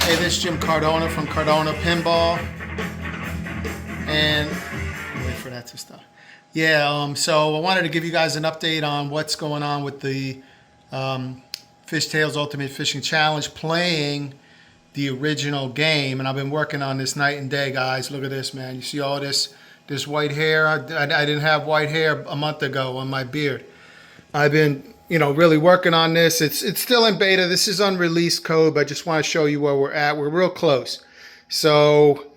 Hey, this is Jim Cardona from Cardona Pinball, and wait for that to stop. Yeah, so I wanted to give you guys an update on what's going on with the Fishtails Ultimate Fishing Challenge, playing the original game, and I've been working on this night and day, guys. Look at this, man. You see all this white hair? I didn't have white hair a month ago on my beard. I've been, really working on this. It's still in beta. This is unreleased code, but I just want to show you where we're at. We're real close. So,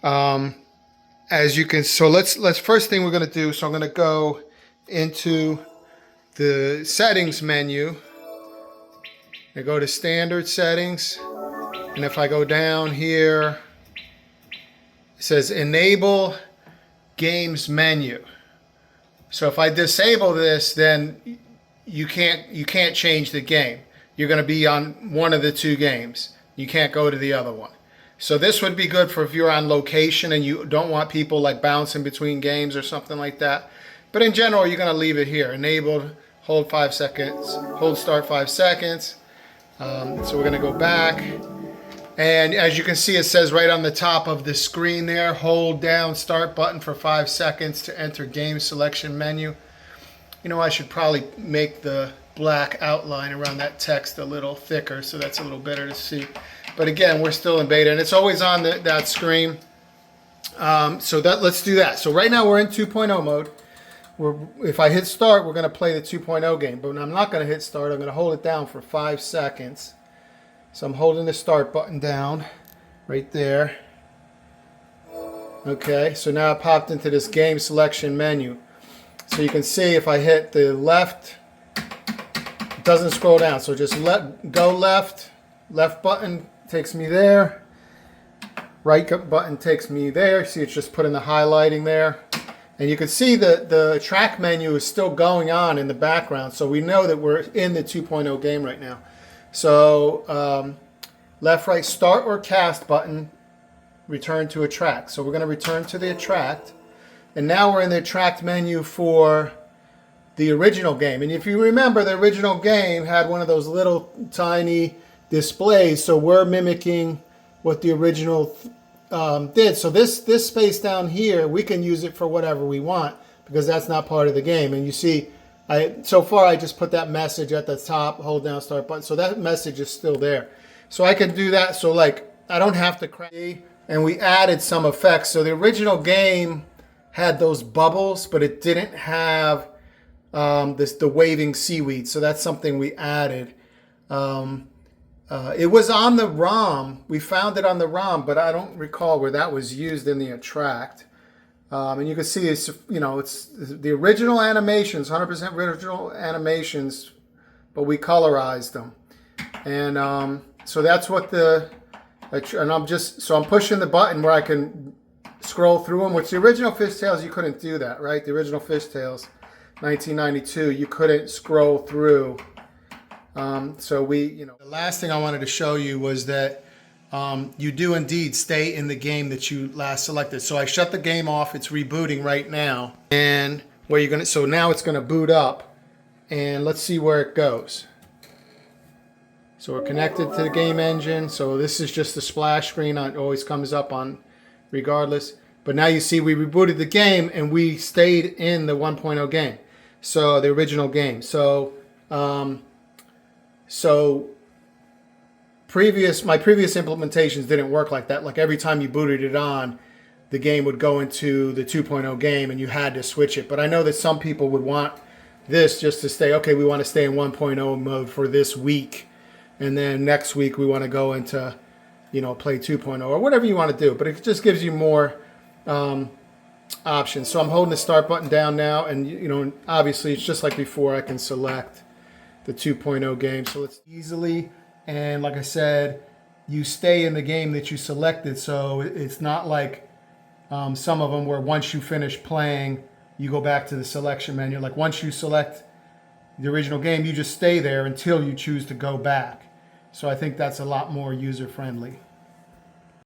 as you can, let's first thing we're going to do. So I'm going to go into the settings menu. I go to standard settings, and if I go down here, it says enable games menu. So if I disable this, then you can't change the game. You're going to be on one of the two games. You can't go to the other one. So this would be good for if you're on location and you don't want people like bouncing between games or something like that. But in general, you're going to leave it here. Enabled, hold 5 seconds, hold start 5 seconds. So we're going to go back. And as you can see, it says right on the top of the screen there, hold down start button for 5 seconds to enter game selection menu. I should probably make the black outline around that text a little thicker so that's a little better to see. But again, we're still in beta and it's always on that screen. Let's do that. So right now we're in 2.0 mode. If I hit start, we're going to play the 2.0 game. But I'm not going to hit start. I'm going to hold it down for 5 seconds. So I'm holding the start button down right there. Okay, so now I popped into this game selection menu. So you can see if I hit the left, it doesn't scroll down. So just go left button takes me there. Right button takes me there. See, it's just putting the highlighting there. And you can see that the track menu is still going on in the background. So we know that we're in the 2.0 game right now. So left, right, start or cast button, return to attract. So we're going to return to the attract. And now we're in the attract menu for the original game. And if you remember, the original game had one of those little tiny displays. So we're mimicking what the original did. So this space down here, we can use it for whatever we want because that's not part of the game. And you see, so far I just put that message at the top, hold down start button. So that message is still there. So I can do that. So like I don't have to crack. And we added some effects. So the original game had those bubbles, but it didn't have the waving seaweed. So that's something we added. It was on the ROM. We found it on the ROM, but I don't recall where that was used in the attract. And you can see it's the original animations, 100% original animations, but we colorized them. And so that's what I'm pushing the button where I can scroll through them, which the original Fishtails, you couldn't do that, right? The original Fishtails, 1992, you couldn't scroll through. The last thing I wanted to show you was that you do indeed stay in the game that you last selected. So I shut the game off. It's rebooting right now. And so now it's going to boot up. And let's see where it goes. So we're connected to the game engine. So this is just the splash screen. It always comes up on regardless. But now you see we rebooted the game and we stayed in the 1.0 game. So the original game. So my previous implementations didn't work like that. Like every time you booted it on, the game would go into the 2.0 game and you had to switch it. But I know that some people would want this just to stay, okay, we want to stay in 1.0 mode for this week. And then next week we want to go into, play 2.0 or whatever you want to do. But it just gives you more options. So I'm holding the start button down now. And, obviously it's just like before. I can select the 2.0 game. So it's easily, and like I said, you stay in the game that you selected. So it's not like some of them where once you finish playing, you go back to the selection menu. Like once you select the original game, you just stay there until you choose to go back. So I think that's a lot more user friendly.